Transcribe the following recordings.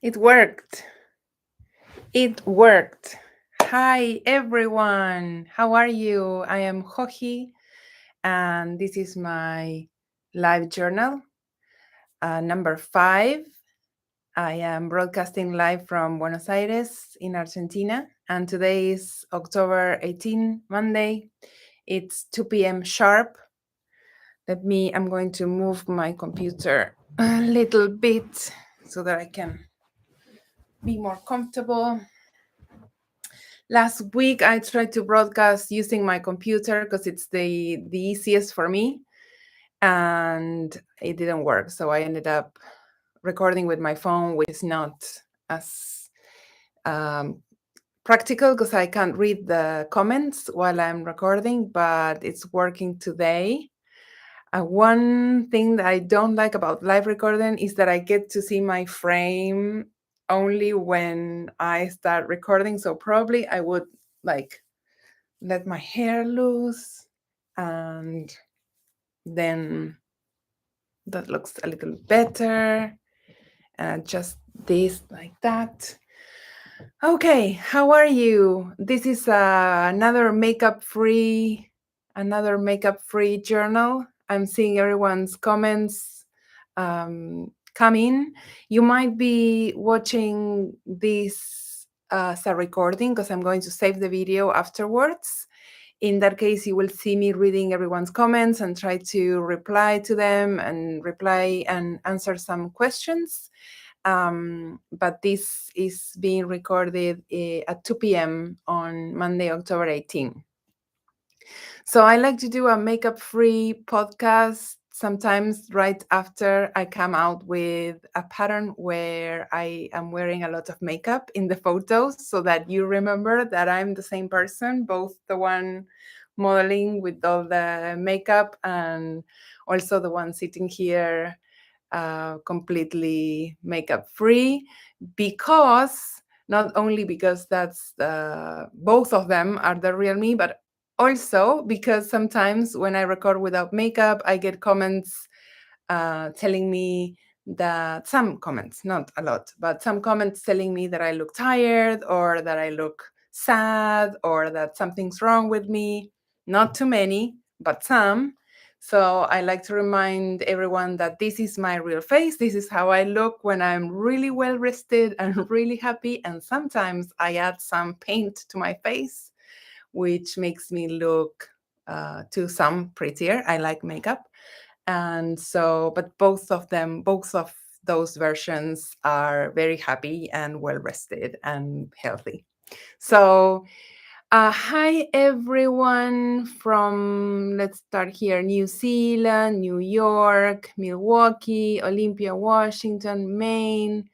It worked. It worked. Hi, everyone. How are you? I am Joji, and this is my live journal, number 5. I am broadcasting live from Buenos Aires in Argentina, and today is October 18, Monday. It's 2 p.m. sharp. I'm going to move my computer a little bit so that I can be more comfortable. Last week, I tried to broadcast using my computer because it's the easiest for me, and it didn't work. So I ended up recording with my phone, which is not as practical because I can't read the comments while I'm recording, but it's working today. One thing that I don't like about live recording is that I get to see my frame only when I start recording. So probably I would let my hair loose, and then that looks a little better. Just this like that. Okay, how are you? This is another makeup-free journal. I'm seeing everyone's comments come in. You might be watching this as a recording because I'm going to save the video afterwards. In that case, you will see me reading everyone's comments and try to reply to them and answer some questions. But this is being recorded at 2 p.m. on Monday, October 18. So I like to do a makeup-free podcast sometimes right after I come out with a pattern where I am wearing a lot of makeup in the photos so that you remember that I'm the same person, both the one modeling with all the makeup and also the one sitting here completely makeup free, because not only because that's both of them are the real me, but also because sometimes when I record without makeup, I get comments telling me that some comments, not a lot, but some comments telling me that I look tired or that I look sad or that something's wrong with me. Not too many, but some. So I like to remind everyone that this is my real face. This is how I look when I'm really well rested and really happy. And sometimes I add some paint to my face, which makes me look to some prettier. I like makeup. And so, but both of those versions are very happy and well rested and healthy. So, hi everyone from, let's start here, New Zealand, New York, Milwaukee, Olympia, Washington, Maine,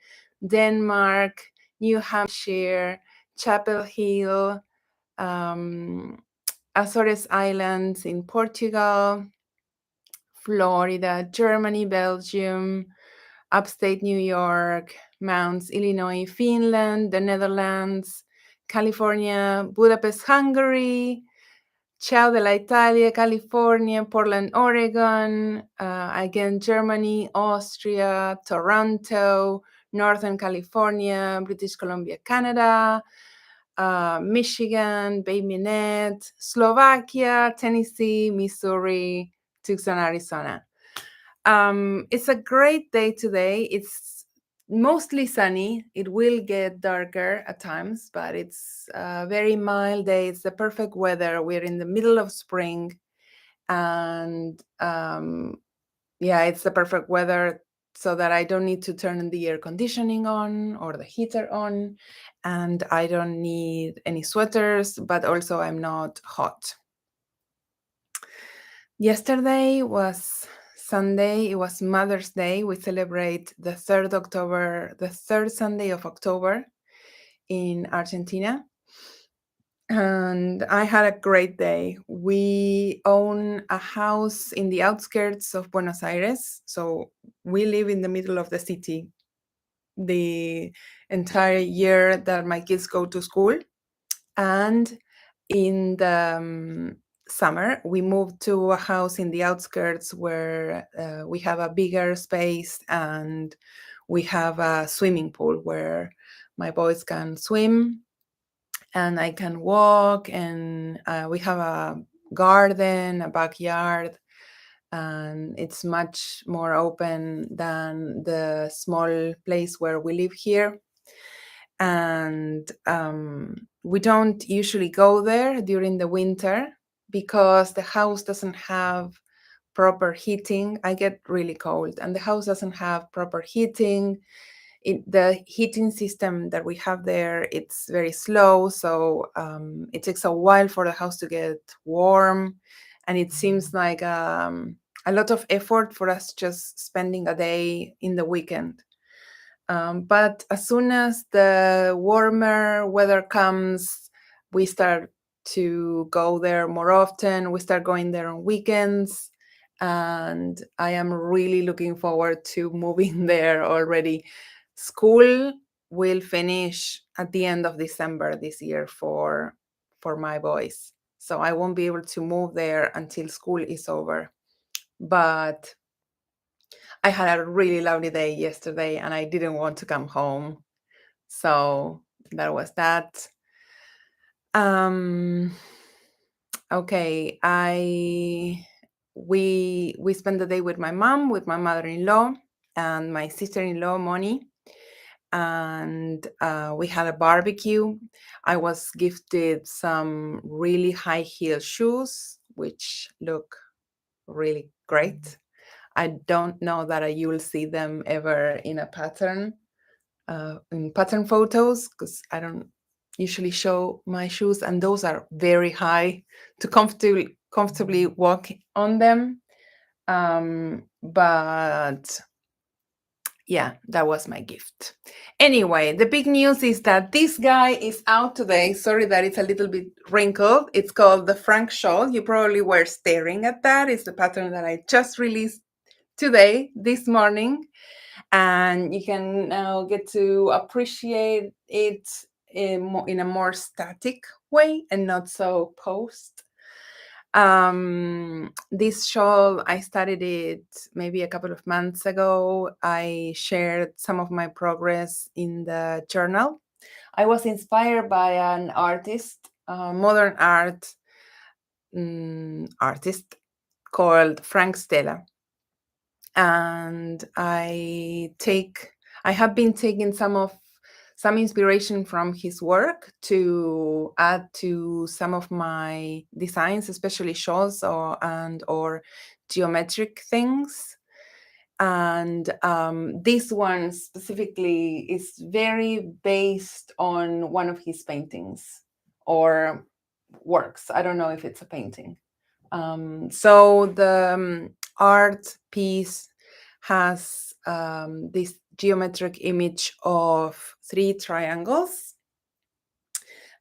Denmark, New Hampshire, Chapel Hill, Azores Islands in Portugal, Florida, Germany, Belgium, upstate New York, Mounts, Illinois, Finland, the Netherlands, California, Budapest, Hungary, Ciao della Italia, California, Portland, Oregon, again, Germany, Austria, Toronto, Northern California, British Columbia, Canada, Michigan, Bay Minette, Slovakia, Tennessee, Missouri, Tucson, Arizona. It's a great day today. It's mostly sunny. It will get darker at times, but it's a very mild day. It's the perfect weather. We're in the middle of spring, and it's the perfect weather so that I don't need to turn the air conditioning on or the heater on, and I don't need any sweaters, but also I'm not hot. Yesterday was Sunday. It was Mother's Day. We celebrate the 3rd Sunday of October in Argentina. And I had a great day. We own a house in the outskirts of Buenos Aires. So we live in the middle of the city the entire year that my kids go to school. And in the summer, we moved to a house in the outskirts where we have a bigger space and we have a swimming pool where my boys can swim and I can walk, and we have a garden, a backyard, and it's much more open than the small place where we live here. And we don't usually go there during the winter because the house doesn't have proper heating. I get really cold, and the house doesn't have proper heating. The heating system that we have there, it's very slow, so it takes a while for the house to get warm, and it seems like a lot of effort for us just spending a day in the weekend. But as soon as the warmer weather comes, we start to go there more often. We start going there on weekends. And I am really looking forward to moving there already. School will finish at the end of December this year for my boys. So I won't be able to move there until school is over. But I had a really lovely day yesterday and I didn't want to come home. So that was that. Okay, we spent the day with my mom, with my mother-in-law, and my sister-in-law, Moni, and we had a barbecue. I was gifted some really high heel shoes, which look really great. I don't know that you will see them ever in a pattern, in pattern photos, because I don't usually show my shoes, and those are very high to comfortably walk on them. But yeah, that was my gift. Anyway, the big news is that this guy is out today. Sorry that it's a little bit wrinkled. It's called the Frank shawl. You probably were staring at that. It's the pattern that I just released today, this morning. And you can now get to appreciate it in a more static way and not so posed. This shawl, I started it maybe a couple of months ago. I shared some of my progress in the journal. I was inspired by an artist, modern art artist called Frank Stella. And I have been taking some inspiration from his work to add to some of my designs, especially shawls or geometric things. And this one specifically is very based on one of his paintings or works. I don't know if it's a painting. So the art piece has this geometric image of 3 triangles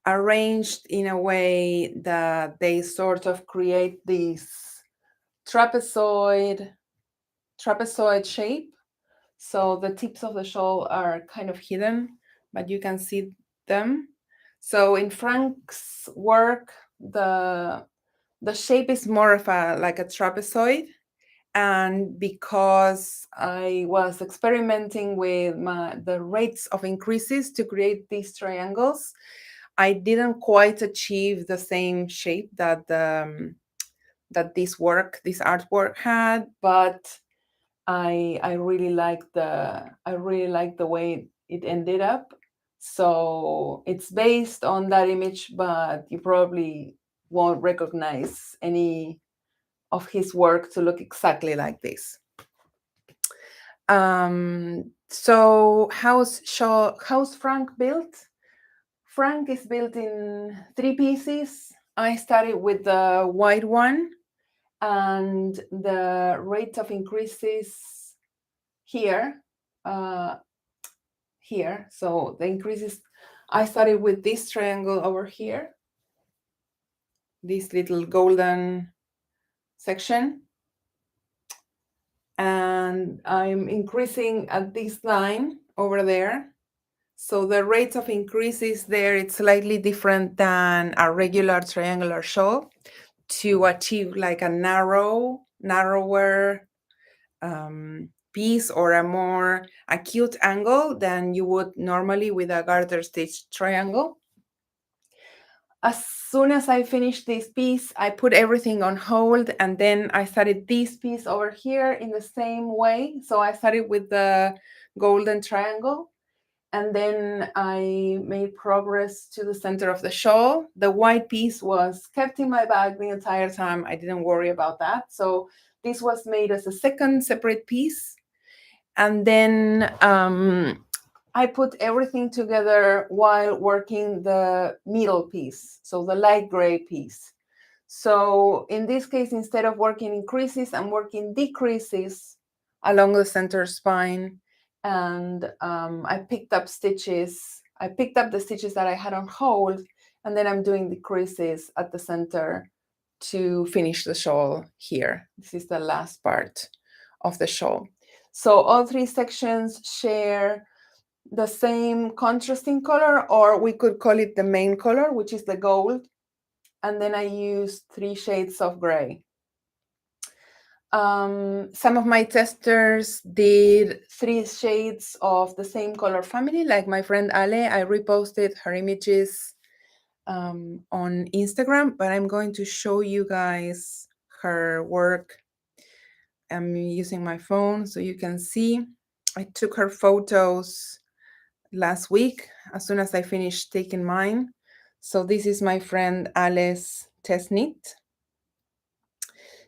arranged in a way that they sort of create this trapezoid shape. So the tips of the shawl are kind of hidden, but you can see them. So in Frank's work, the shape is more of like a trapezoid. And because I was experimenting with the rates of increases to create these triangles, I didn't quite achieve the same shape that this artwork had, but I really like the way it ended up. So it's based on that image, but you probably won't recognize any of his work to look exactly like this. So how's Frank built? Frank is built in 3 pieces. I started with the white one, and the rate of increases here. So the increases, I started with this triangle over here, this little golden section, and I'm increasing at this line over there. So the rate of increases there, it's slightly different than a regular triangular shawl to achieve like a narrower piece or a more acute angle than you would normally with a garter stitch triangle. As soon as I finished this piece, I put everything on hold, and then I started this piece over here in the same way. So I started with the golden triangle, and then I made progress to the center of the shawl. The white piece was kept in my bag the entire time. I didn't worry about that. So this was made as a second separate piece. And then I put everything together while working the middle piece, so the light gray piece. So in this case, instead of working increases, I'm working decreases along the center spine. And I picked up stitches. I picked up the stitches that I had on hold, and then I'm doing decreases at the center to finish the shawl here. This is the last part of the shawl. So all three sections share the same contrasting color, or we could call it the main color, which is the gold. And then I used 3 shades of gray. Some of my testers did 3 shades of the same color family, like my friend Ale. I reposted her images on Instagram, but I'm going to show you guys her work. I'm using my phone so you can see. I took her photos last week as soon as I finished taking mine. So this is my friend Ale's test knit.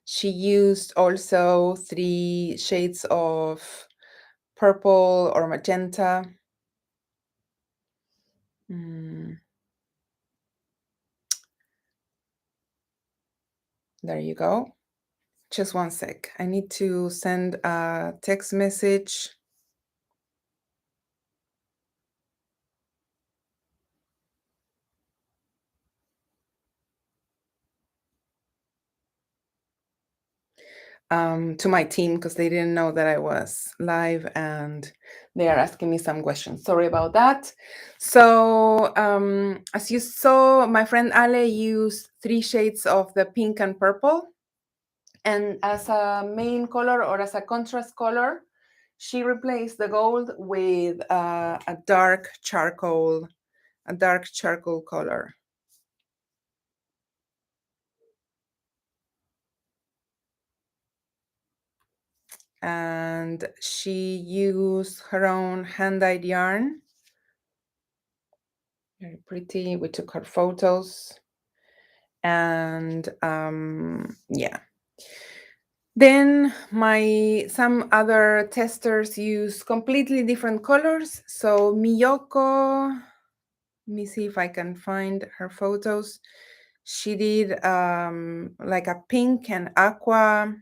She used also 3 shades of purple or magenta. There you go. Just one sec. I need to send a text message. To my team, because they didn't know that I was live and they are asking me some questions. Sorry about that. So as you saw, my friend Ale used 3 shades of the pink and purple. And as a main color or as a contrast color, she replaced the gold with a dark charcoal color. And she used her own hand-dyed yarn. Very pretty. We took her photos. And yeah. Then some other testers use completely different colors. So Miyoko, let me see if I can find her photos. She did like a pink and aqua,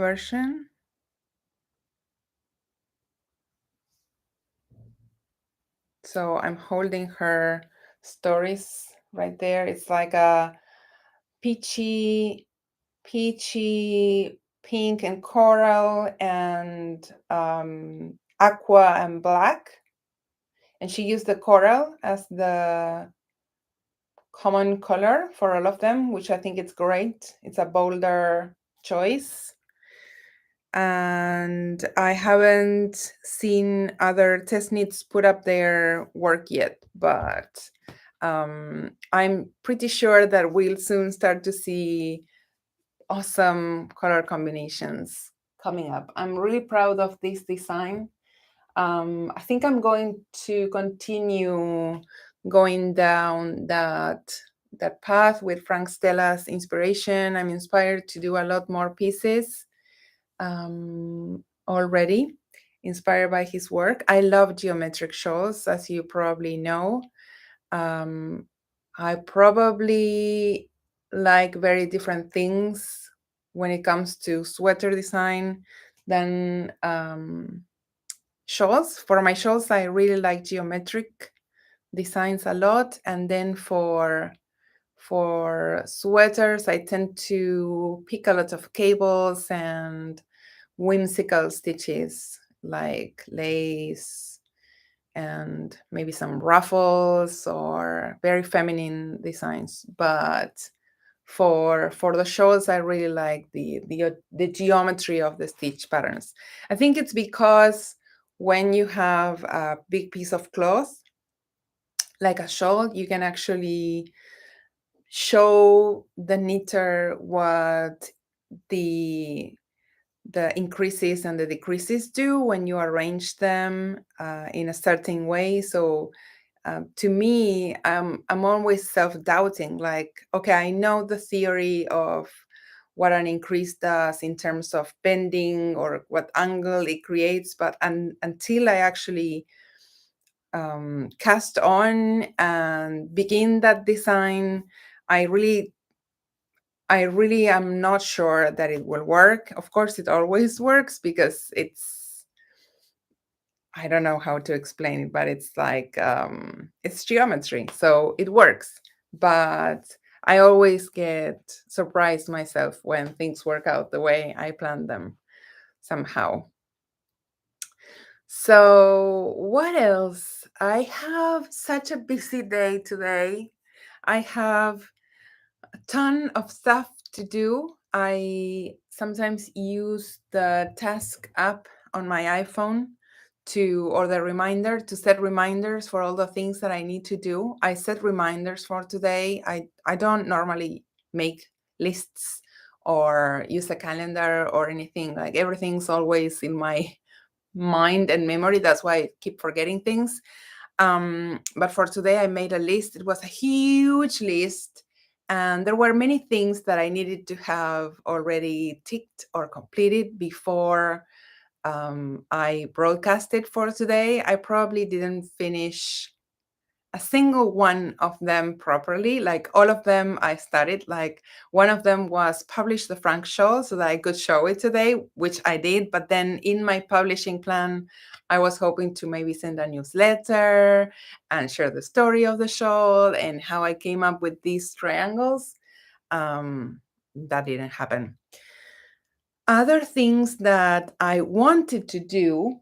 version. So I'm holding her stories right there. It's like a peachy pink and coral and aqua and black. And she used the coral as the common color for all of them, which I think it's great. It's a bolder choice. And I haven't seen other test knits put up their work yet, but I'm pretty sure that we'll soon start to see awesome color combinations coming up. I'm really proud of this design. I think I'm going to continue going down that path with Frank Stella's inspiration. I'm inspired to do a lot more pieces already, inspired by his work. I love geometric shawls, as you probably know. I probably like very different things when it comes to sweater design than shawls. For my shawls, I really like geometric designs a lot. And then for sweaters, I tend to pick a lot of cables and whimsical stitches like lace and maybe some ruffles or very feminine designs. But For the shawls, I really like the geometry of the stitch patterns. I think it's because when you have a big piece of cloth, like a shawl, you can actually show the knitter what the the increases and the decreases do when you arrange them in a certain way. So to me, I'm always self-doubting. Like, okay, I know the theory of what an increase does in terms of bending or what angle it creates, but until I actually cast on and begin that design, I really I really am not sure that it will work. Of course, it always works because I don't know how to explain it, but it's like it's geometry, so it works. But I always get surprised myself when things work out the way I planned them somehow. So, what else? I have such a busy day today. I have a ton of stuff to do. I sometimes use the task app on my iPhone or the reminder to set reminders for all the things that I need to do. I set reminders for today. I don't normally make lists or use a calendar or anything. Like everything's always in my mind and memory. That's why I keep forgetting things. But for today, I made a list. It was a huge list, and there were many things that I needed to have already ticked or completed before I broadcasted for today. I probably didn't finish a single one of them properly. Like all of them, I started. Like one of them was publish the Frank show so that I could show it today, which I did. But then in my publishing plan, I was hoping to maybe send a newsletter and share the story of the show and how I came up with these triangles. That didn't happen. Other things that I wanted to do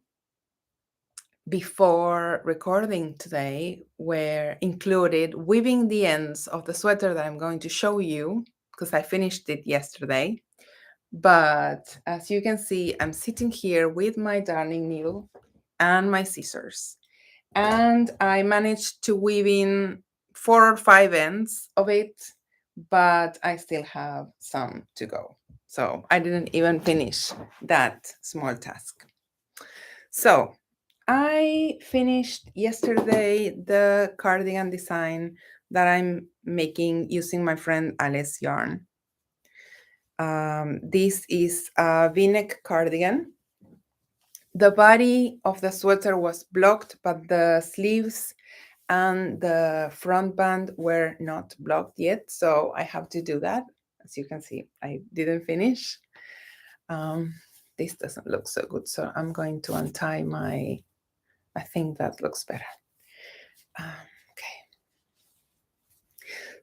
before recording today were included weaving the ends of the sweater that I'm going to show you because I finished it yesterday. But as you can see, I'm sitting here with my darning needle and my scissors. And I managed to weave in 4 or 5 ends of it, but I still have some to go. So I didn't even finish that small task. So I finished yesterday the cardigan design that I'm making using my friend Alice yarn. This is a V-neck cardigan. The body of the sweater was blocked, but the sleeves and the front band were not blocked yet, so I have to do that. As you can see, I didn't finish. This doesn't look so good, so I'm going to untie my, I think that looks better. Okay.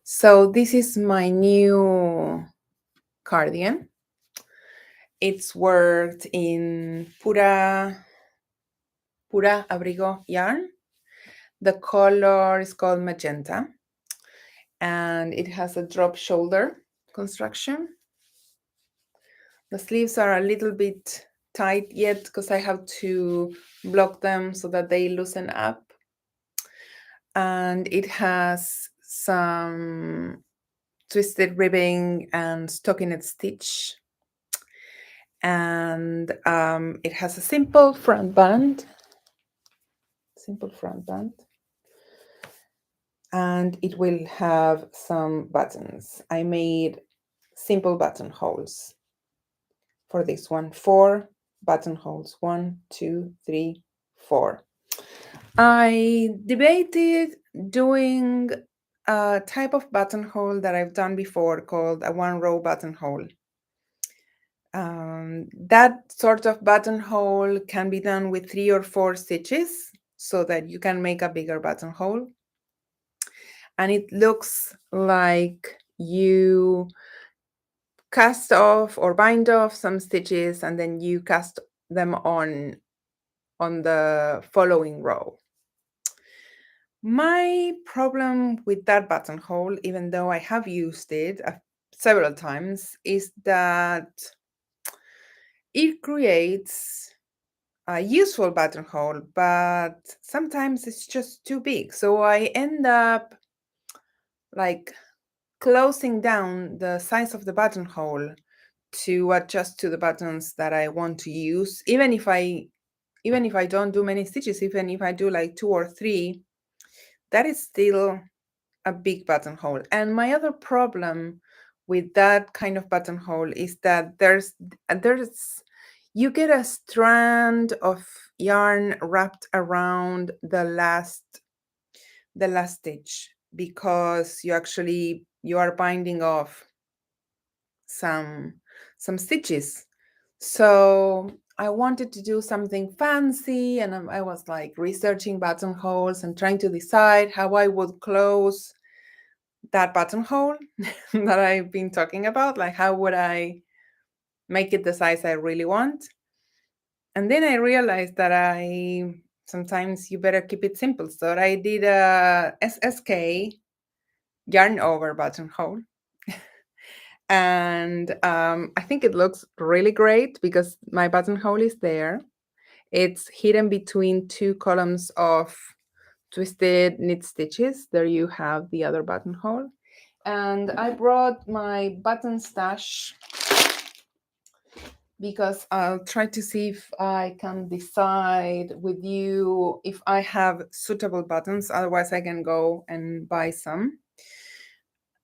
So this is my new cardigan. It's worked in Pura Abrigo yarn. The color is called magenta, and it has a drop shoulder construction. The sleeves are a little bit tight yet because I have to block them so that they loosen up. And it has some twisted ribbing and stockinette stitch. And it has a simple front band. And it will have some buttons. I made simple buttonholes for this one. 4 buttonholes. 1, 2, 3, 4. I debated doing a type of buttonhole that I've done before called a 1-row buttonhole. That sort of buttonhole can be done with 3 or 4 stitches so that you can make a bigger buttonhole. And it looks like you cast off or bind off some stitches and then you cast them on the following row. My problem with that buttonhole, even though I have used it several times is that it creates a useful buttonhole, but sometimes it's just too big. So I end up like closing down the size of the buttonhole to adjust to the buttons that I want to use. Even if I don't do many stitches, even if I do like 2 or 3, that is still a big buttonhole. And my other problem with that kind of buttonhole is that there's you get a strand of yarn wrapped around the last stitch, because you are binding off some stitches. So I wanted to do something fancy, and I was like researching buttonholes and trying to decide how I would close that buttonhole that I've been talking about. Like, how would I make it the size I really want? And then I realized that sometimes you better keep it simple. So I did a SSK yarn over buttonhole. And I think it looks really great because my buttonhole is there. It's hidden between 2 columns of twisted knit stitches. There you have the other buttonhole. And I brought my button stash because I'll try to see if I can decide with you if I have suitable buttons. Otherwise, I can go and buy some.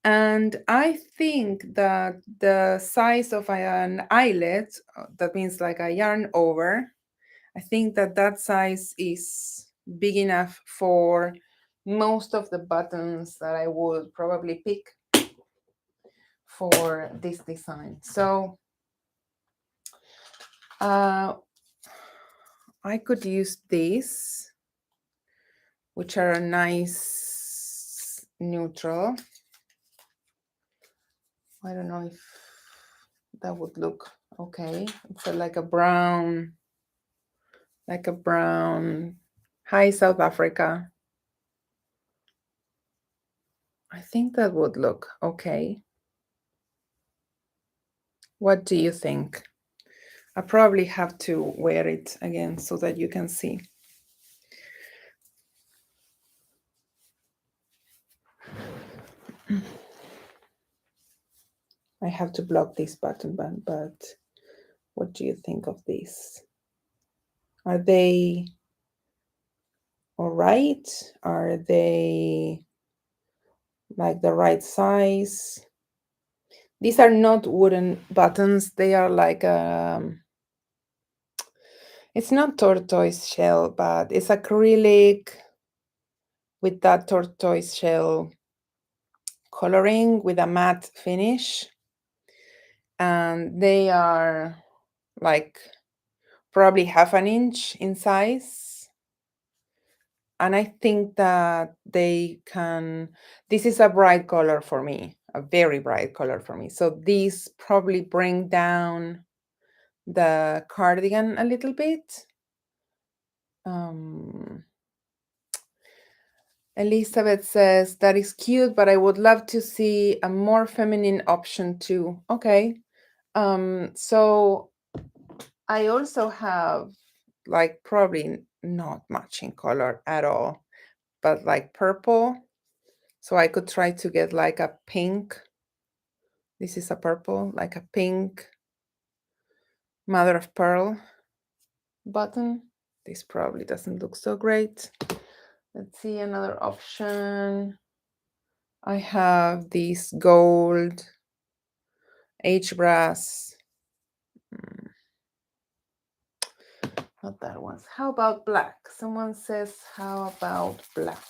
And I think that the size of an eyelet, that means like a yarn over, I think that size is big enough for most of the buttons that I would probably pick for this design. So I could use these, which are a nice neutral. I don't know if that would look okay. It's like a brown, hi South Africa. I think that would look okay. What do you think? I probably have to wear it again so that you can see. I have to block this button, but what do you think of these? Are they all right? Are they like the right size? These are not wooden buttons. They are like it's not tortoise shell, but it's acrylic with that tortoise shell coloring with a matte finish. And they are like probably 1/2 inch in size. And I think that this is a bright color for me, a very bright color for me. So these probably bring down the cardigan a little bit. Elizabeth says, that is cute, but I would love to see a more feminine option too. Okay. So I also have like probably not matching color at all, but like purple. So I could try to get like a pink. This is a purple, like a pink mother of pearl button. This probably doesn't look so great. Let's see another option. I have this gold H brass. Not that one. How about black? Someone says, how about black?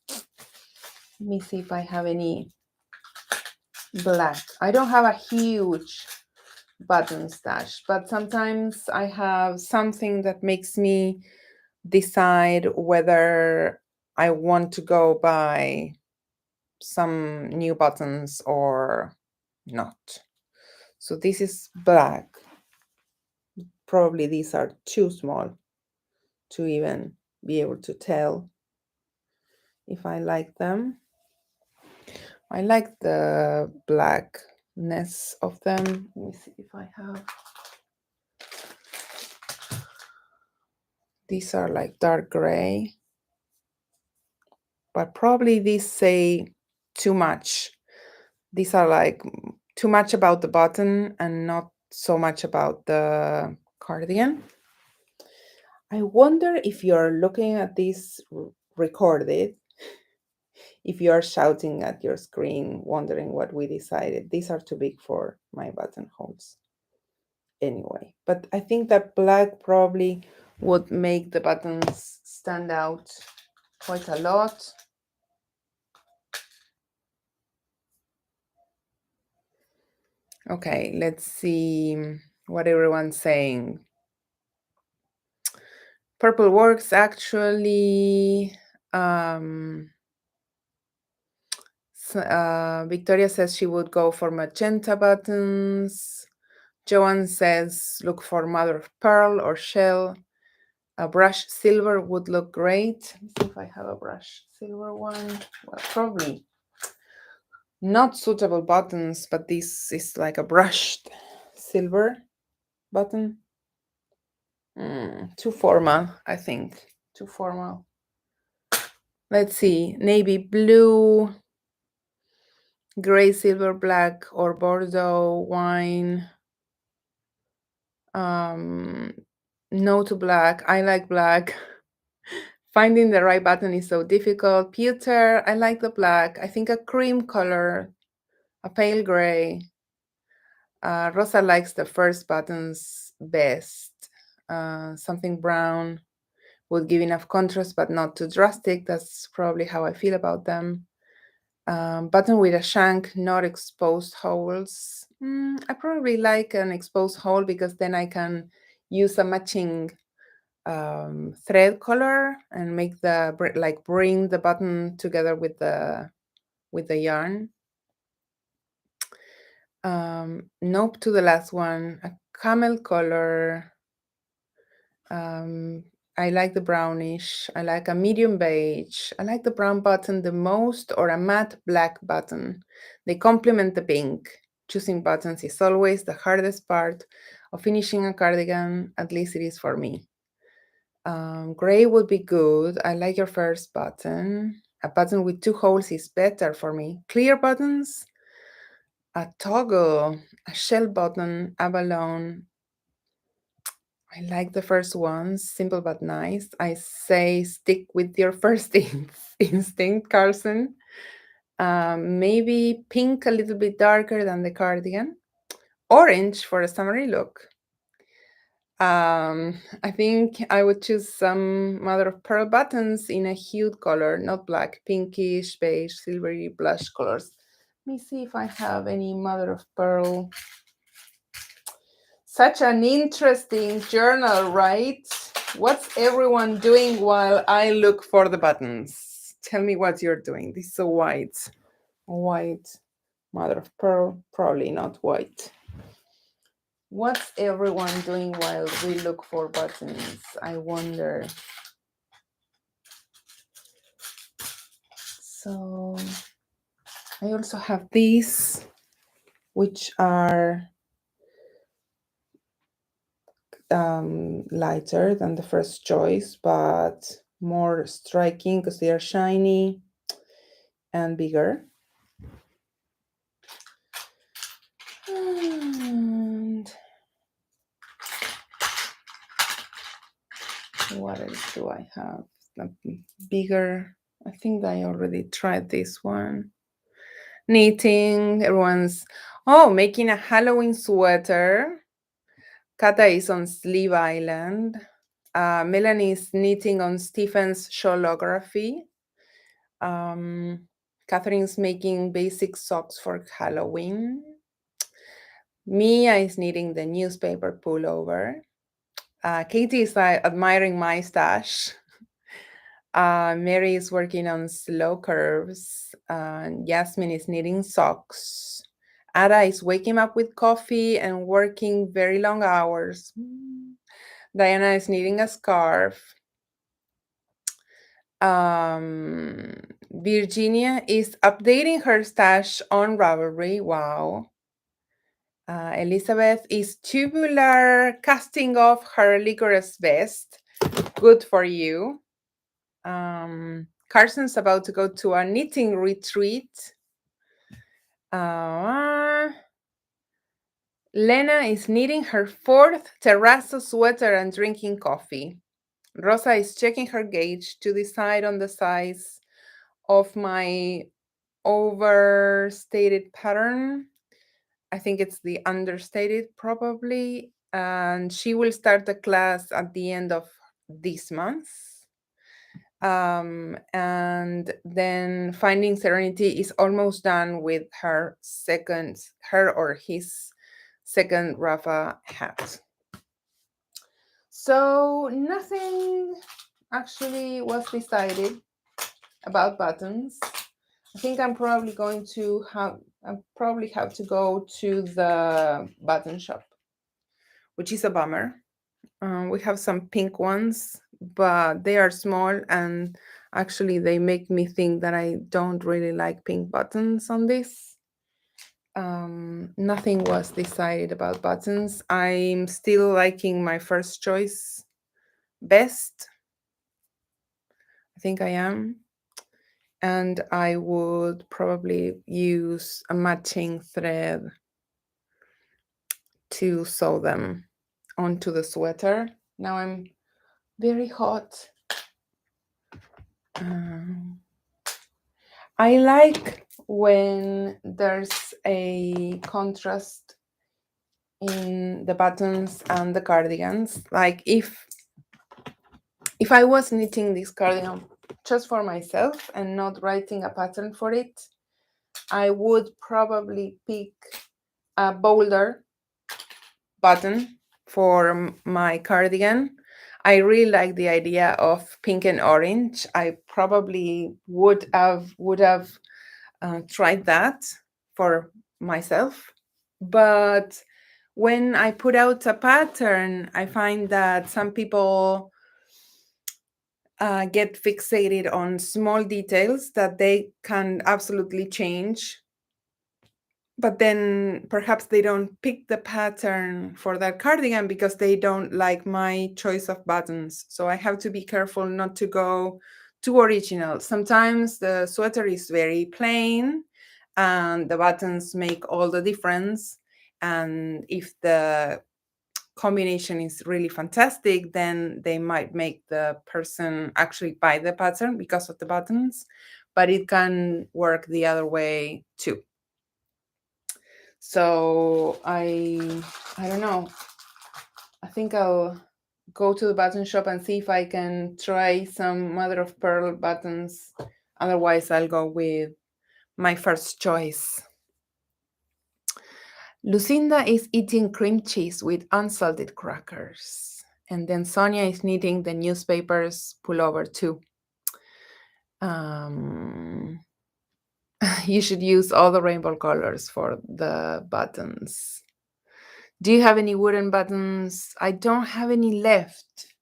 Let me see if I have any black. I don't have a huge button stash, but sometimes I have something that makes me decide whether I want to go buy some new buttons or not. So this is black. Probably these are too small to even be able to tell if I like them. I like the black of them. Let me see if I have. These are like dark gray, but probably these say too much. These are like too much about the button and not so much about the cardigan. I wonder if you're looking at this recorded, if you're shouting at your screen, wondering what we decided. These are too big for my buttonholes anyway. But I think that black probably would make the buttons stand out quite a lot. Okay, let's see what everyone's saying. Purple works actually. Victoria says she would go for magenta buttons. Joanne says look for mother of pearl or shell. A brush silver would look great. Let me see if I have a brush silver one. Well, probably not suitable buttons, but this is like a brushed silver button. Too formal, I think. Too formal. Let's see. Navy blue, gray, silver, black, or Bordeaux wine. No to black. I like black. Finding the right button is so difficult. Pewter, I like the black. I think a cream color, a pale gray. Rosa likes the first buttons best. Something brown would give enough contrast, but not too drastic. That's probably how I feel about them. Button with a shank, not exposed holes. I probably like an exposed hole because then I can use a matching thread color and make bring the button together with the yarn. Nope to the last one. A camel color. I like the brownish. I like a medium beige. I like the brown button the most, or a matte black button. They complement the pink. Choosing buttons is always the hardest part of finishing a cardigan. At least it is for me. Gray would be good. I like your first button. A button with 2 holes is better for me. Clear buttons, a toggle, a shell button, a balloon. I like the first ones, simple but nice. I say stick with your first instinct, Carson. Maybe pink a little bit darker than the cardigan. Orange for a summery look. I think I would choose some mother of pearl buttons in a hued color, not black, pinkish, beige, silvery blush colors. Let me see if I have any mother of pearl. Such an interesting journal, right? What's everyone doing while I look for the buttons? Tell me what you're doing. This is so white. White, mother of pearl, probably not white. What's everyone doing while we look for buttons? I wonder. So I also have these, which are lighter than the first choice, but more striking because they are shiny and bigger. And what else do I have? Bigger. I think I already tried this one. Knitting. Everyone's making a Halloween sweater. Kata is on Sleeve Island. Melanie is knitting on Stephen's Shawlography. Catherine's making basic socks for Halloween. Mia is knitting the newspaper pullover. Katie is admiring my stash. Mary is working on slow curves. Yasmin is knitting socks. Ada is waking up with coffee and working very long hours. Diana is knitting a scarf. Virginia is updating her stash on Ravelry. Wow. Elizabeth is tubular casting off her licorice vest. Good for you. Carson's about to go to a knitting retreat. Lena is knitting her fourth terrazzo sweater and drinking coffee. Rosa is checking her gauge to decide on the size of my overstated pattern. I think it's the understated probably. And she will start the class at the end of this month. And then Finding Serenity is almost done with her or his second Rafa hat. So nothing actually was decided about buttons. I think I probably have to go to the button shop, which is a bummer. We have some pink ones, but they are small, and actually they make me think that I don't really like pink buttons on this. Nothing was decided about buttons. I'm still liking my first choice best. I think I am. And I would probably use a matching thread to sew them onto the sweater. Now I'm very hot. I like when there's a contrast in the buttons and the cardigans. Like if I was knitting this cardigan just for myself and not writing a pattern for it, I would probably pick a bolder button for my cardigan. I really like the idea of pink and orange. I probably would have tried that for myself. But when I put out a pattern, I find that some people get fixated on small details that they can absolutely change. But then perhaps they don't pick the pattern for that cardigan because they don't like my choice of buttons. So I have to be careful not to go too original. Sometimes the sweater is very plain and the buttons make all the difference. And if the combination is really fantastic, then they might make the person actually buy the pattern because of the buttons. But it can work the other way too. So I don't know. I think I'll go to the button shop and see if I can try some mother of pearl buttons. Otherwise, I'll go with my first choice. Lucinda is eating cream cheese with unsalted crackers. And then Sonia is knitting the newspapers pullover too. You should use all the rainbow colors for the buttons. Do you have any wooden buttons? I don't have any left.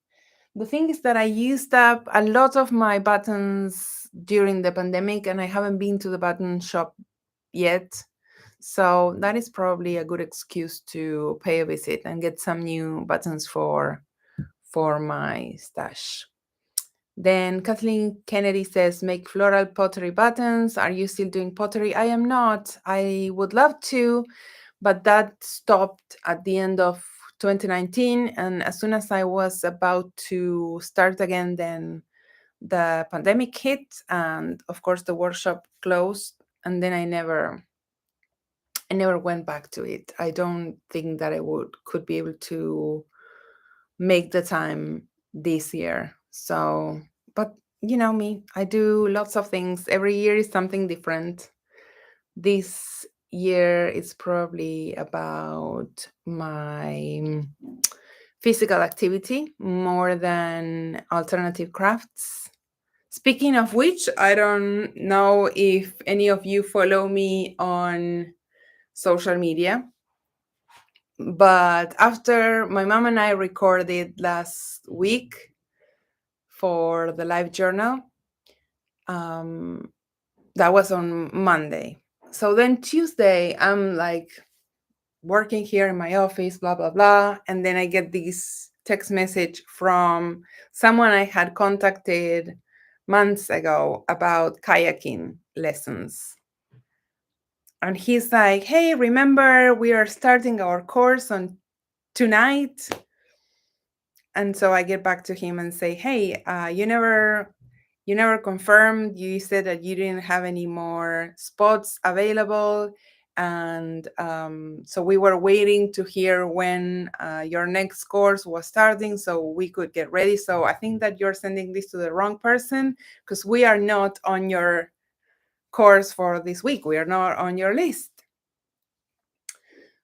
The thing is that I used up a lot of my buttons during the pandemic and I haven't been to the button shop yet. So that is probably a good excuse to pay a visit and get some new buttons for my stash. Then Kathleen Kennedy says, make floral pottery buttons. Are you still doing pottery? I am not. I would love to, but that stopped at the end of 2019. And as soon as I was about to start again, then the pandemic hit. And of course, the workshop closed. And then I never went back to it. I don't think that I could be able to make the time this year. So, but you know me, I do lots of things. Every year is something different. This year is probably about my physical activity more than alternative crafts. Speaking of which, I don't know if any of you follow me on social media, but after my mom and I recorded last week for the live journal, that was on Monday. So then Tuesday, I'm like working here in my office, blah, blah, blah. And then I get this text message from someone I had contacted months ago about kayaking lessons. And he's like, hey, remember, we are starting our course on tonight. And so I get back to him and say, hey, you never confirmed. You said that you didn't have any more spots available. And so we were waiting to hear when your next course was starting so we could get ready. So I think that you're sending this to the wrong person because we are not on your course for this week. We are not on your list.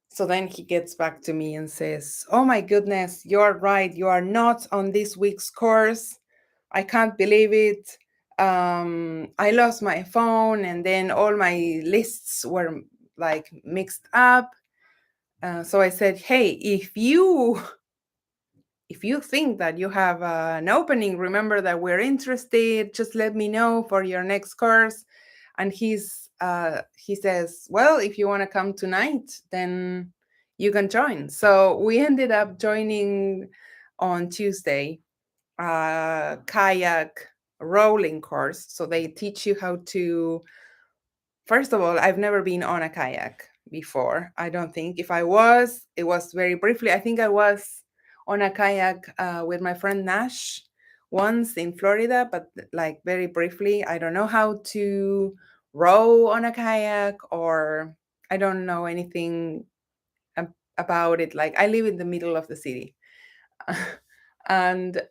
So then he gets back to me and says, oh my goodness, you're right. You are not on this week's course. I can't believe it. I lost my phone and then all my lists were like mixed up. So I said, hey, if you think that you have an opening, remember that we're interested. Just let me know for your next course. And he says, well, if you want to come tonight, then you can join. So we ended up joining on Tuesday kayak rolling course. So they teach you how to, first of all, I've never been on a kayak before. I don't think. If I was, it was very briefly. I think I was on a kayak with my friend Nash once in Florida, but like very briefly. I don't know how to row on a kayak, or I don't know anything about it. Like I live in the middle of the city. And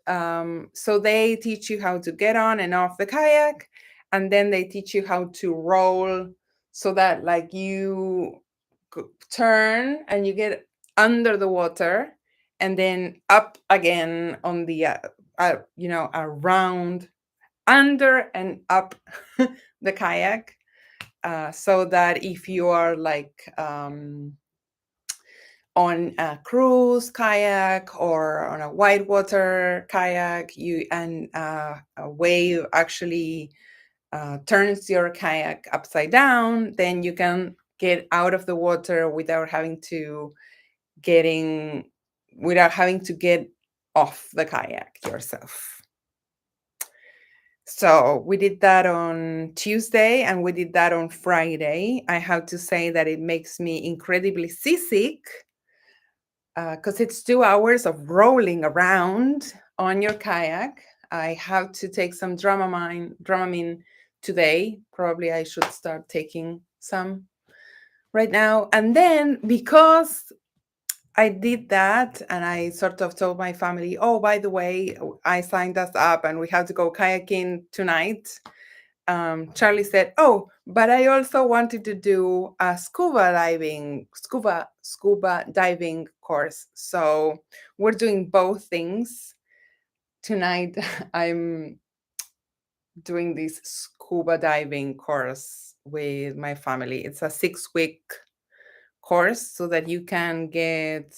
so they teach you how to get on and off the kayak, and then they teach you how to roll so that like you turn and you get under the water and then up again on the around, under and up the kayak, so that if you are like on a cruise kayak or on a whitewater kayak, a wave actually turns your kayak upside down, then you can get out of the water without having to get off the kayak yourself. So we did that on Tuesday and we did that on Friday. I have to say that it makes me incredibly seasick because it's 2 hours of rolling around on your kayak. I have to take some Dramamine today. Probably I should start taking some right now. And then because I did that and I sort of told my family, oh, by the way, I signed us up and we have to go kayaking tonight. Charlie said, oh, but I also wanted to do a scuba diving course. So we're doing both things. Tonight, I'm doing this scuba diving course with my family. It's a 6-week course so that you can get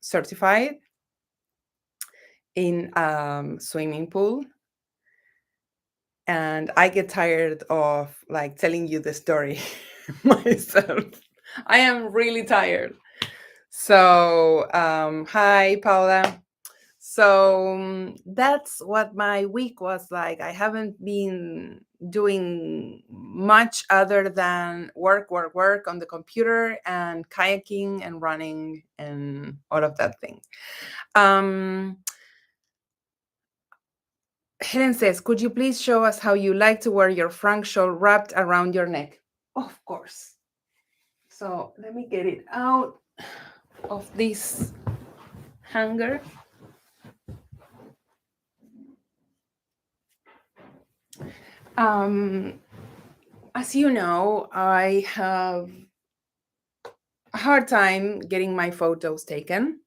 certified in swimming pool. And I get tired of like telling you the story myself. I am really tired. So, hi, Paula. So that's what my week was like. I haven't been doing much other than work on the computer and kayaking and running and all of that thing. Helen says, could you please show us how you like to wear your Frank shawl wrapped around your neck? Of course. So let me get it out of this hanger. As you know, I have a hard time getting my photos taken.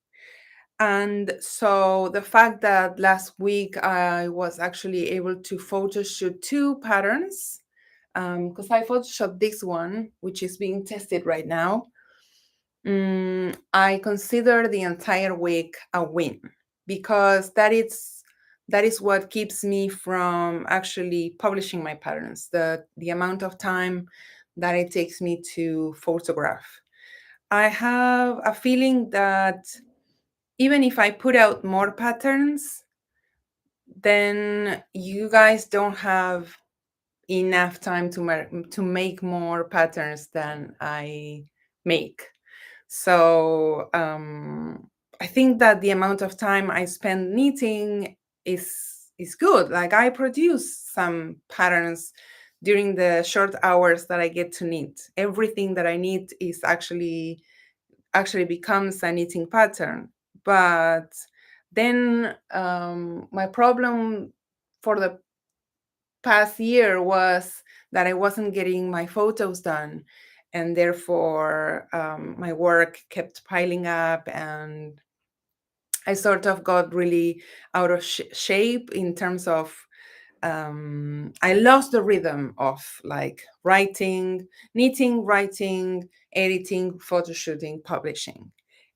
And so the fact that last week I was actually able to photo shoot 2 patterns, because I photoshopped this one, which is being tested right now. I consider the entire week a win because that is what keeps me from actually publishing my patterns, the amount of time that it takes me to photograph. I have a feeling that even if I put out more patterns, then you guys don't have enough time to make more patterns than I make. So I think that the amount of time I spend knitting is good. Like I produce some patterns during the short hours that I get to knit. Everything that I knit is actually becomes a knitting pattern. But then my problem for the past year was that I wasn't getting my photos done, and therefore my work kept piling up, and I sort of got really out of shape in terms of I lost the rhythm of like writing, knitting, writing, editing, photo shooting, publishing.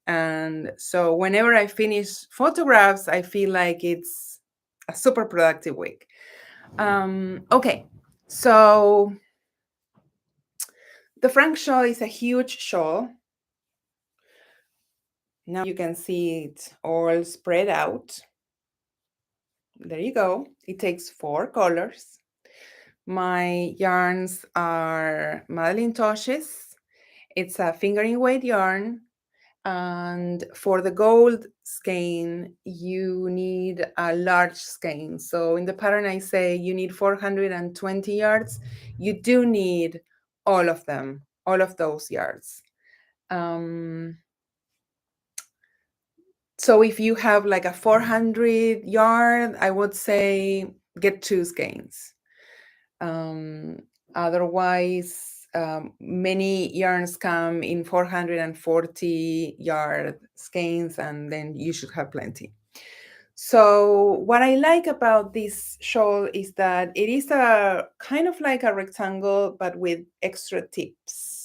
And so whenever I finish photographs, I feel like it's a super productive week. Okay, so the Frank shawl is a huge shawl. Now you can see it all spread out. There you go. It takes 4 colors. My yarns are Madeline Tosches. It's a fingering weight yarn. And for the gold skein, you need a large skein. So in the pattern, I say you need 420 yards. You do need all of them, all of those yards. So if you have like a 400 yard, I would say get 2 skeins. Otherwise, many yarns come in 440 yard skeins, and then you should have plenty. So what I like about this shawl is that it is a kind of like a rectangle, but with extra tips.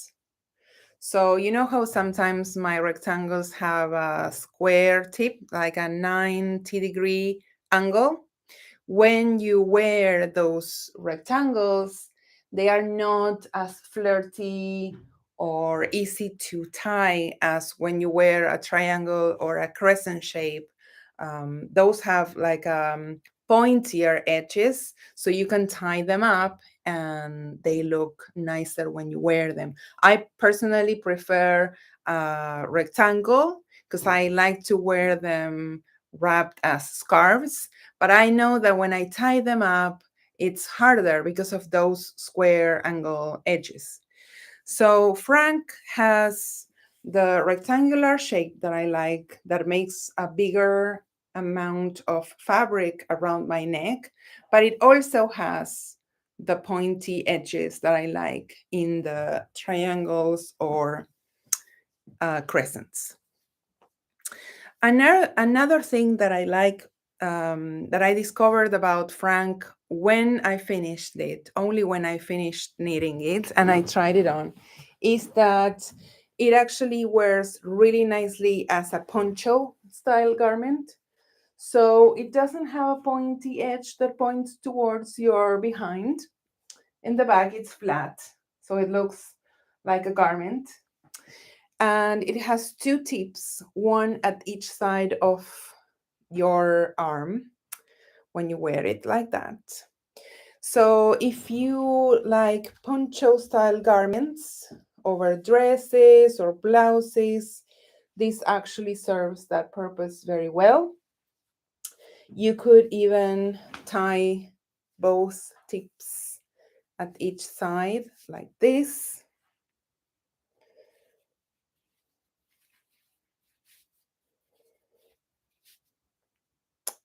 So you know how sometimes my rectangles have a square tip, like a 90-degree angle? When you wear those rectangles, they are not as flirty or easy to tie as when you wear a triangle or a crescent shape. Those have like pointier edges, so you can tie them up and they look nicer when you wear them. I personally prefer a rectangle because I like to wear them wrapped as scarves, but I know that when I tie them up, it's harder because of those square angle edges. So Frank has the rectangular shape that I like, that makes a bigger amount of fabric around my neck, but it also has the pointy edges that I like in the triangles or crescents. Another thing that I like, that I discovered about Frank when I finished it, only when I finished knitting it and I tried it on, is that it actually wears really nicely as a poncho style garment. So it doesn't have a pointy edge that points towards your behind. In the back, it's flat, so it looks like a garment, and it has 2 tips, one at each side of your arm when you wear it like that. So if you like poncho style garments over dresses or blouses, this actually serves that purpose very well. You could even tie both tips at each side like this.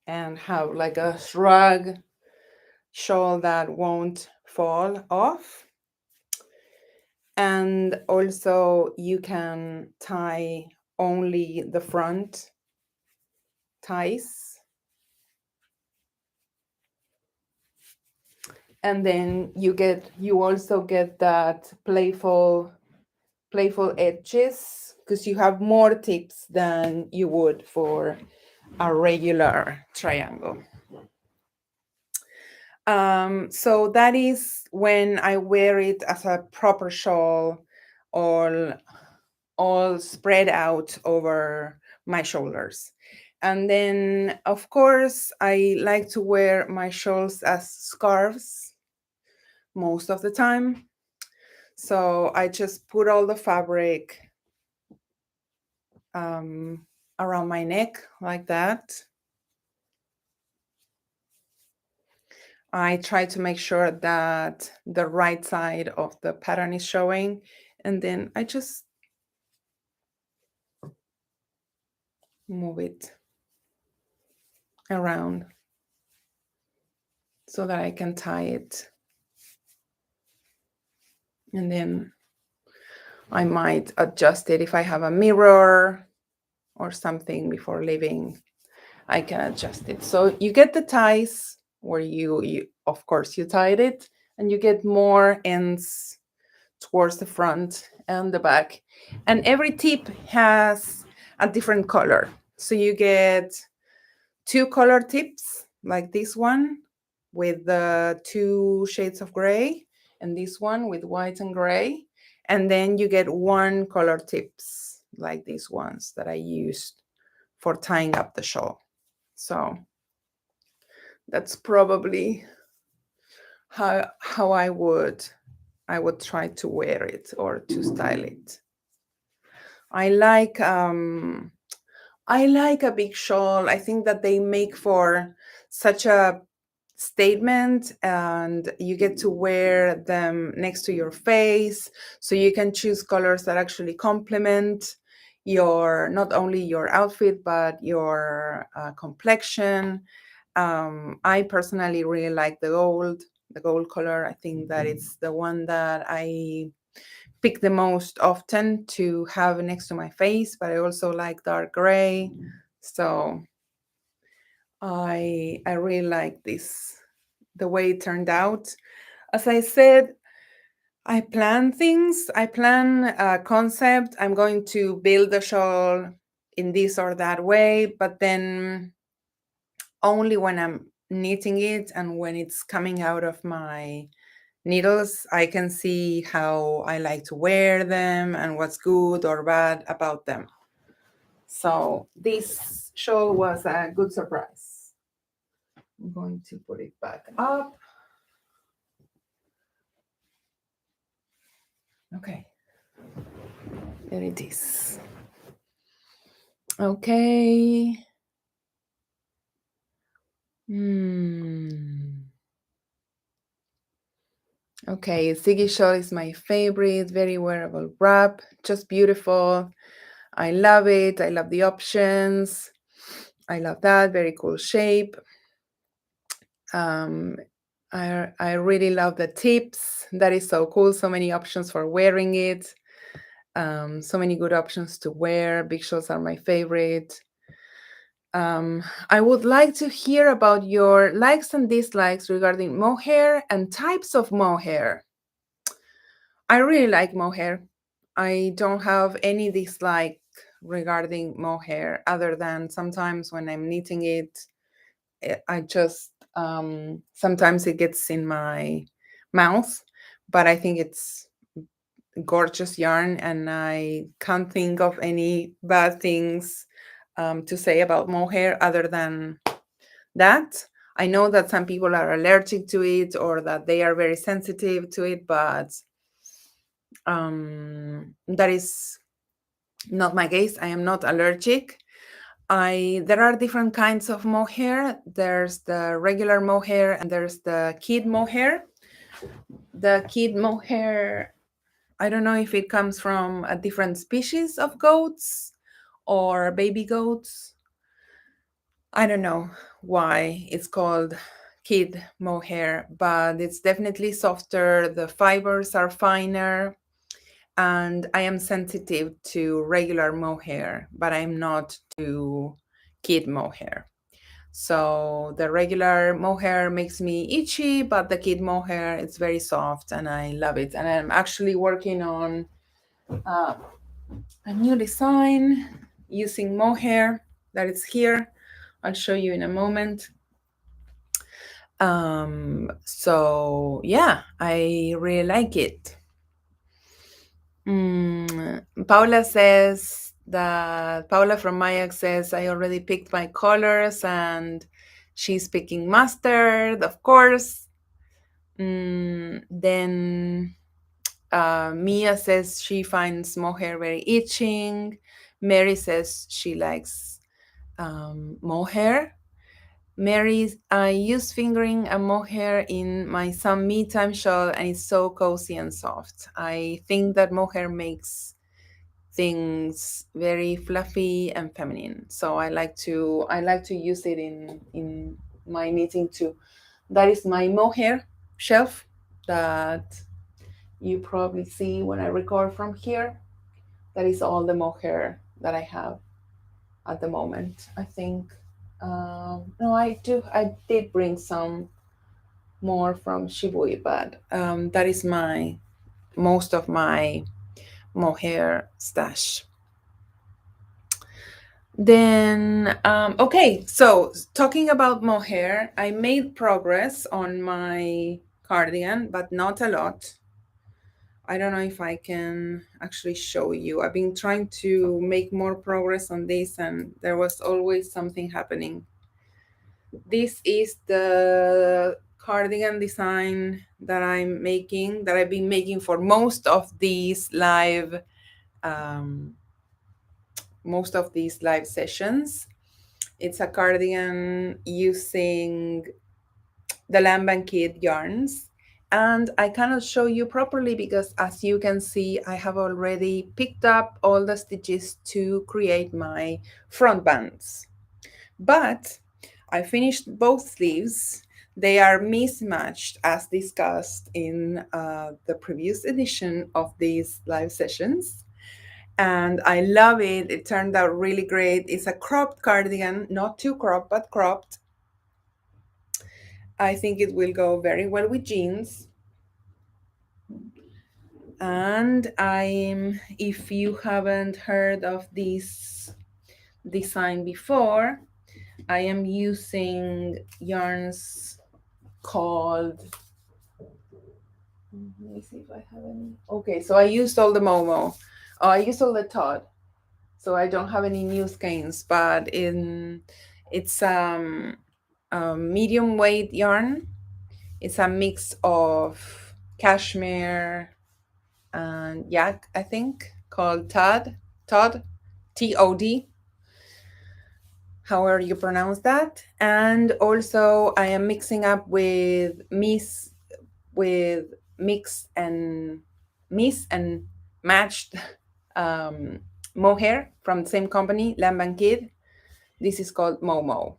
And have like a shrug shawl that won't fall off. And also you can tie only the front ties. And then you also get that playful edges because you have more tips than you would for a regular triangle. So that is when I wear it as a proper shawl, or all spread out over my shoulders. And then, of course, I like to wear my shawls as scarves most of the time. So I just put all the fabric around my neck like that. I try to make sure that the right side of the pattern is showing, and then I just move it around so that I can tie it. And then I might adjust it if I have a mirror or something before leaving. I can adjust it. So you get the ties where you of course you tied it, and you get more ends towards the front and the back. And every tip has a different color. So you get 2 color tips like this one with the 2 shades of gray, and this one with white and gray. And then you get 1 color tips like these ones that I used for tying up the shawl. So that's probably how I would try to wear it or to style it. I like a big shawl. I think that they make for such a statement, and you get to wear them next to your face, so you can choose colors that actually complement your, not only your outfit but your complexion. I personally really like the gold color. I think that it's the one that I pick the most often to have next to my face, but I also like dark gray. So I really like this, the way it turned out. As I said, I plan things. I plan a concept. I'm going to build a shawl in this or that way, but then only when I'm knitting it and when it's coming out of my needles, I can see how I like to wear them and what's good or bad about them. So this shawl was a good surprise. I'm going to put it back up. Okay, there it is. Okay. Okay, Ziggy shawl is my favorite, very wearable wrap, just beautiful. I love it. I love the options. I love that, very cool shape. I really love the tips. That is so cool. So many options for wearing it. So many good options to wear. Big shawls are my favorite. I would like to hear about your likes and dislikes regarding mohair and types of mohair. I really like mohair. I don't have any dislike regarding mohair other than sometimes when I'm knitting it, I just sometimes it gets in my mouth, but I think it's gorgeous yarn, and I can't think of any bad things to say about mohair other than that. I know that some people are allergic to it or that they are very sensitive to it, but that is not my case. I am not allergic. There are different kinds of mohair. There's the regular mohair and there's the kid mohair. The kid mohair, I don't know if it comes from a different species of goats or baby goats. I don't know why it's called kid mohair, but it's definitely softer. The fibers are finer, and I am sensitive to regular mohair, but I'm not to kid mohair. So the regular mohair makes me itchy, but the kid mohair is very soft and I love it. And I'm actually working on a new design using mohair that is here. I'll show you in a moment. So yeah, I really like it. Paula says that Paula from Mayak says, I already picked my colors and she's picking mustard, of course. Then Mia says she finds mohair very itching. Mary says she likes mohair. Mary, I use fingering a mohair in my some me time shawl and it's so cozy and soft. I think that mohair makes things very fluffy and feminine. So I like to use it in my knitting too. That is my mohair shelf that you probably see when I record from here. That is all the mohair that I have at the moment. I think no, I did bring some more from Shibui, but that is my most of my mohair stash. Then, okay, so talking about mohair, I made progress on my cardigan, but not a lot. I don't know if I can actually show you. I've been trying to make more progress on this, and there was always something happening. This is the cardigan design that I'm making, that I've been making for um, most of these live sessions. It's a cardigan using the Lamb and Kid yarns. And I cannot show you properly because, as you can see, I have already picked up all the stitches to create my front bands. But I finished both sleeves. They are mismatched as discussed in the previous edition of these live sessions. And I love it. It turned out really great. It's a cropped cardigan, not too cropped, but cropped. I think it will go very well with jeans. And if you haven't heard of this design before, I am using yarns called, let me see if I have any. Okay, so I used all the Momo. Oh, I used all the Todd. So I don't have any new skeins, but it's a medium weight yarn. It's a mix of cashmere and yak, I think, called Todd, Tod, however you pronounce that. And also I am mixing up with mix and matched mohair from the same company, Lamb and Kid. This is called Momo.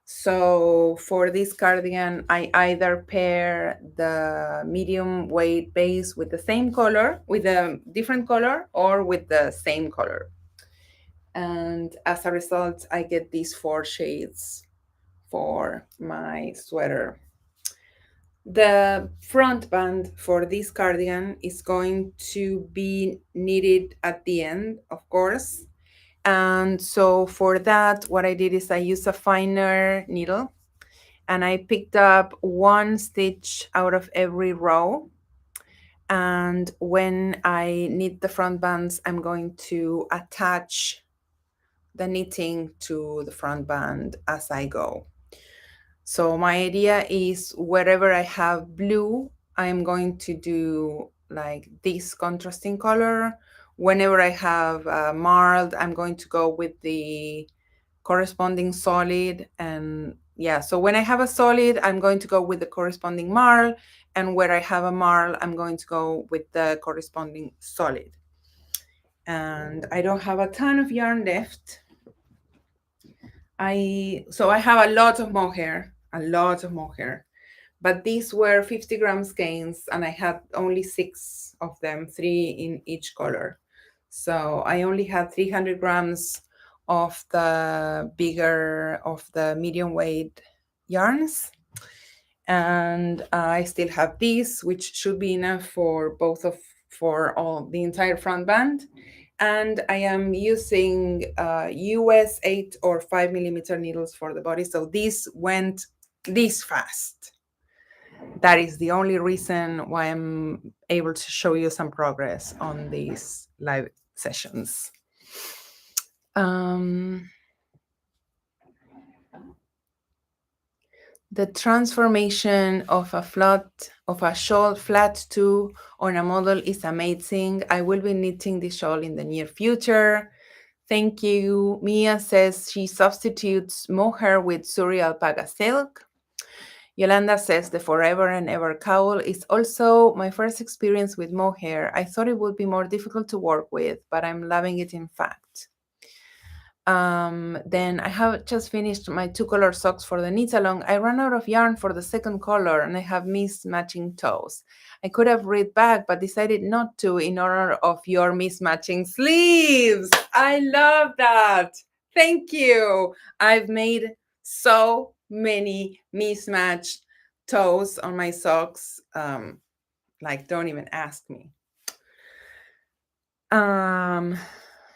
So for this cardigan, I either pair the medium weight base with the same color, with a different color, or with the same color. And as a result, I get these 4 shades for my sweater. The front band for this cardigan is going to be knitted at the end, of course. And so for that, what I did is I used a finer needle and I picked up 1 stitch out of every row. And when I knit the front bands, I'm going to attach the knitting to the front band as I go. So my idea is wherever I have blue, I'm going to do like this contrasting color. Whenever I have marled, I'm going to go with the corresponding solid. And yeah, so when I have a solid, I'm going to go with the corresponding marl. And where I have a marl, I'm going to go with the corresponding solid. And I don't have a ton of yarn left. So I have a lot of mohair, but these were 50 gram skeins and I had only 6 of them, 3 in each color. So I only had 300 grams of the medium weight yarns. And I still have these, which should be enough for the entire front band. And I am using US 8 or 5 millimeter needles for the body. So this went this fast. that is the only reason why I'm able to show you some progress on these live sessions. The transformation of a shawl flat two on a model is amazing. I will be knitting the shawl in the near future. Thank you. Mia says she substitutes mohair with Suri alpaca silk. Yolanda says the Forever and Ever cowl is also my first experience with mohair. I thought it would be more difficult to work with, but I'm loving it in fact. Then I have just finished my 2-color socks for the knit along. I ran out of yarn for the second color and I have mismatching toes. I could have read back, but decided not to in honor of your mismatching sleeves. I love that. Thank you. I've made so many mismatched toes on my socks. Like, don't even ask me.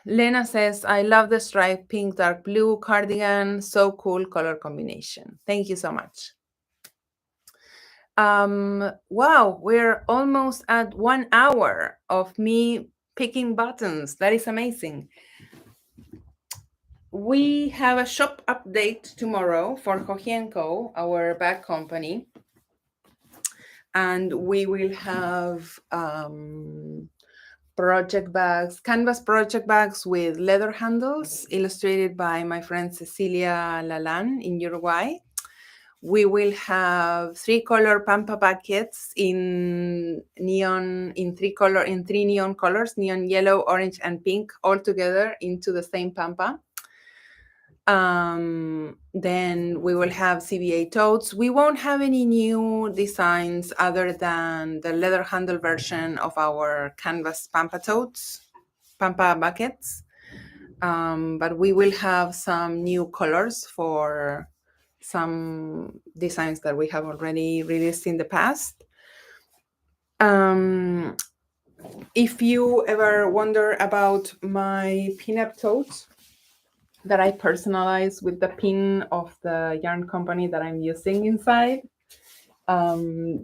Lena says, I love the stripe pink, dark blue cardigan. So cool color combination. Thank you so much. Wow, we're almost at 1 hour of me picking buttons. That is amazing. We have a shop update tomorrow for Joji Co, our bag company. And we will have project bags, canvas project bags with leather handles, illustrated by my friend Cecilia Lalan in Uruguay. We will have 3-color pampa buckets in three neon colors, neon yellow, orange, and pink, all together into the same pampa. Then we will have CBA totes. We won't have any new designs other than the leather handle version of our canvas pampa totes, pampa buckets. But we will have some new colors for some designs that we have already released in the past. If you ever wonder about my pin-up totes that I personalize with the pin of the yarn company that I'm using inside,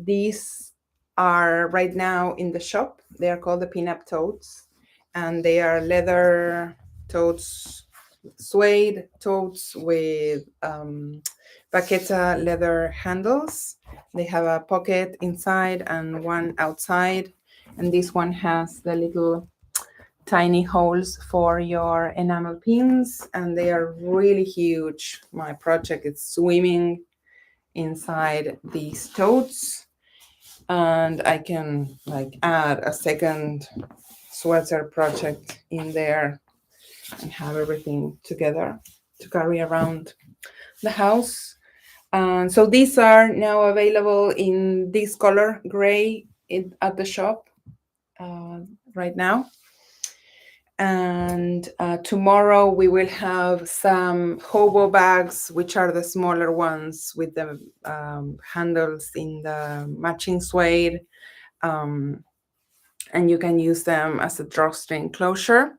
these are right now in the shop. They are called the pin-up totes, and they are leather totes, suede totes with Baqueta leather handles. They have a pocket inside and one outside, and this one has the little tiny holes for your enamel pins, and they are really huge. My project is swimming inside these totes, and I can like add a second sweater project in there and have everything together to carry around the house. So these are now available in this color, gray, at the shop right now. And tomorrow we will have some hobo bags, which are the smaller ones with the handles in the matching suede. And you can use them as a drawstring closure.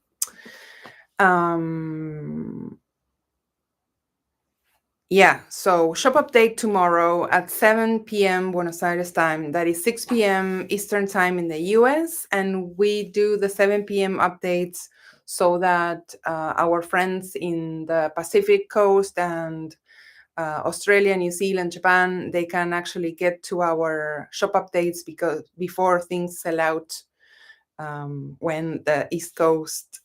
Yeah, so shop update tomorrow at 7 p.m. Buenos Aires time. That is 6 p.m. Eastern time in the US. And we do the 7 p.m. updates so that our friends in the Pacific coast and Australia, New Zealand, Japan, they can actually get to our shop updates because before things sell out when the East Coast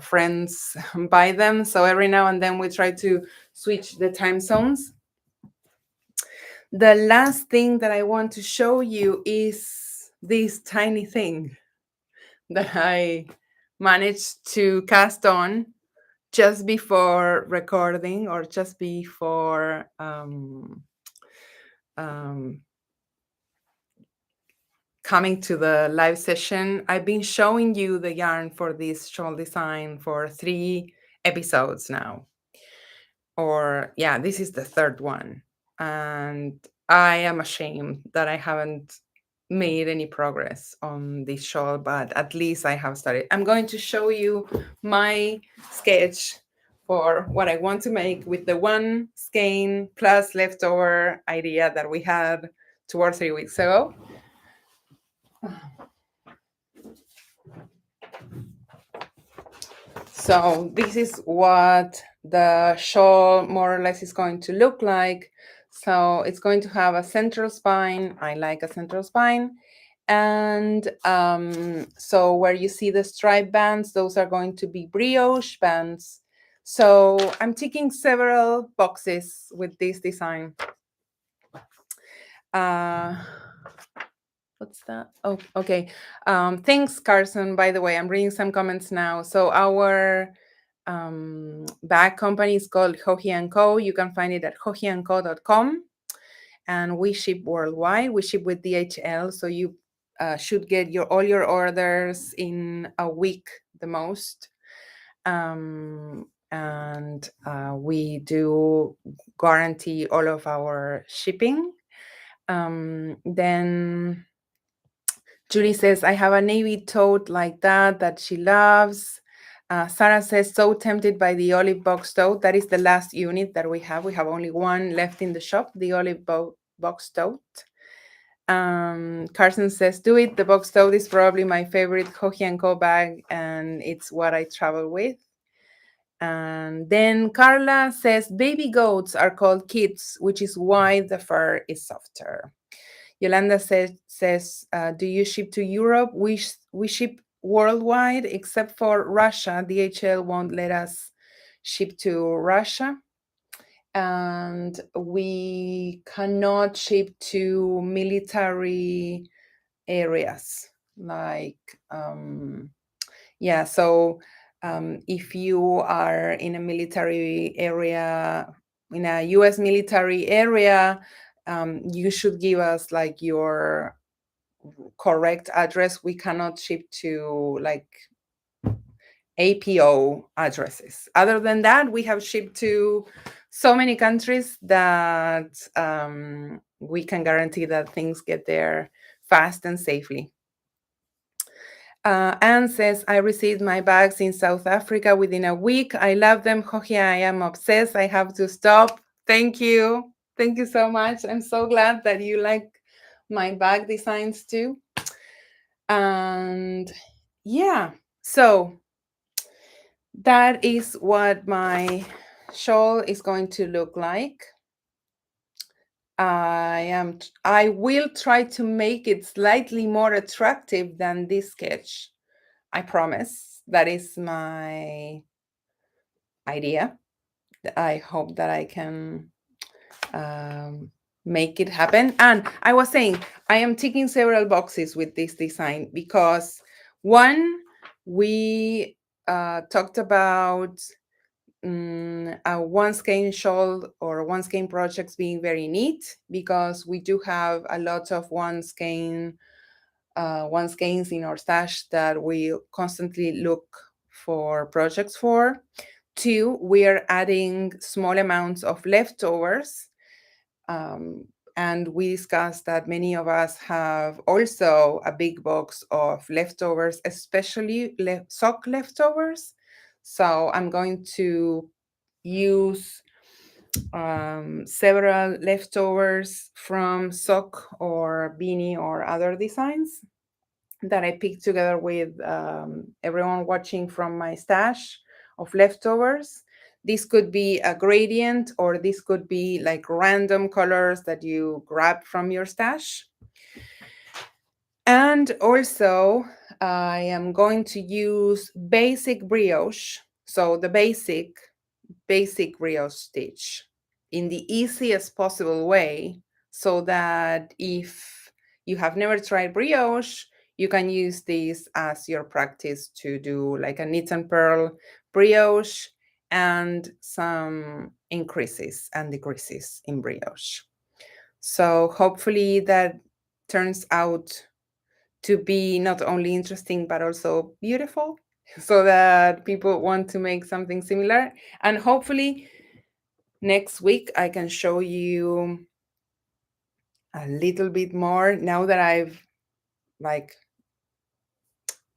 friends buy them. So every now and then we try to switch the time zones. The last thing that I want to show you is this tiny thing that I managed to cast on just before recording, or just before coming to the live session. I've been showing you the yarn for this shawl design for 3 episodes now. Or yeah, this is the 3rd one. And I am ashamed that I haven't made any progress on this shawl, but at least I have started. I'm going to show you my sketch for what I want to make with the one skein plus leftover idea that we had 2 or 3 weeks ago. So this is what the shawl more or less is going to look like. So it's going to have a central spine. I like a central spine. And so where you see the stripe bands, those are going to be brioche bands. So I'm ticking several boxes with this design. What's that? Oh, okay. Thanks, Carson. By the way, I'm reading some comments now. So our bag company is called Joji Co. You can find it at jojiandco.com. And we ship worldwide. We ship with DHL. So you should get all your orders in a week the most. And we do guarantee all of our shipping. Then Julie says, I have a navy tote like that she loves. Sarah says, so tempted by the olive box tote. That is the last unit that we have. We have only one left in the shop, the olive box tote. Carson says, do it. The box tote is probably my favorite Joji & Co bag, and it's what I travel with. And then Carla says, baby goats are called kids, which is why the fur is softer. Yolanda says, do you ship to Europe? We ship worldwide except for Russia. DHL won't let us ship to Russia. And we cannot ship to military areas. Like, so if you are in a military area, in a US military area, you should give us like your correct address. We cannot ship to like APO addresses. Other than that, we have shipped to so many countries that we can guarantee that things get there fast and safely. Anne says, I received my bags in South Africa within a week. I love them. Joji, I am obsessed. I have to stop. Thank you. Thank you so much. I'm so glad that you like my bag designs too. And yeah, so that is what my shawl is going to look like. I will try to make it slightly more attractive than this sketch. I promise. That is my idea. I hope that I can make it happen. And I was saying, I am ticking several boxes with this design because one, we talked about a one skein shawl or one skein projects being very neat because we do have a lot of one skeins in our stash that we constantly look for projects for. Two, we are adding small amounts of leftovers. And we discussed that many of us have also a big box of leftovers, especially sock leftovers. So I'm going to use several leftovers from sock or beanie or other designs that I picked together with everyone watching from my stash of leftovers. This could be a gradient, or this could be like random colors that you grab from your stash. And also, I am going to use basic brioche. So the basic brioche stitch in the easiest possible way, so that if you have never tried brioche, you can use this as your practice to do like a knit and purl brioche and some increases and decreases in brioche. So hopefully that turns out to be not only interesting but also beautiful, so that people want to make something similar. And hopefully next week I can show you a little bit more. Now that I've like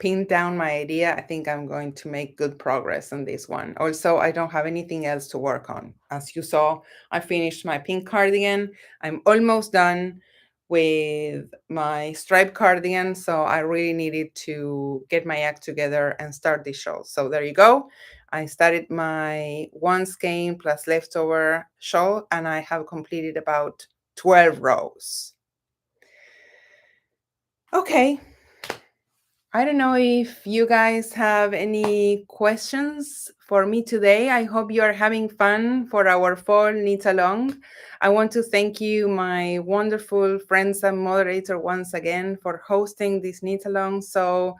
pinned down my idea, I think I'm going to make good progress on this one. Also, I don't have anything else to work on. As you saw, I finished my pink cardigan. I'm almost done with my striped cardigan, so I really needed to get my act together and start this shawl. So there you go. I started my one skein plus leftover shawl, and I have completed about 12 rows. Okay. I don't know if you guys have any questions for me today. I hope you are having fun for our fall knit along. I want to thank you, my wonderful friends and moderator, once again for hosting this knit along so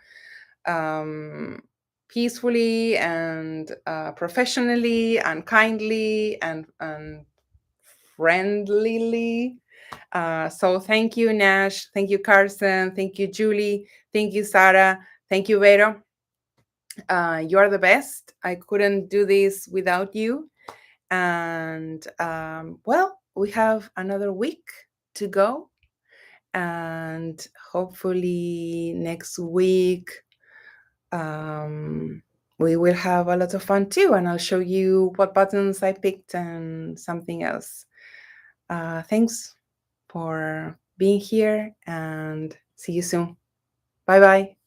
um, peacefully and professionally and kindly and friendlyly. So thank you, Nash. Thank you, Carson. Thank you, Julie. Thank you, Sarah. Thank you, Vero. You are the best. I couldn't do this without you. And well, we have another week to go. And hopefully next week we will have a lot of fun too. And I'll show you what buttons I picked and something else. Thanks for being here and see you soon. Bye bye.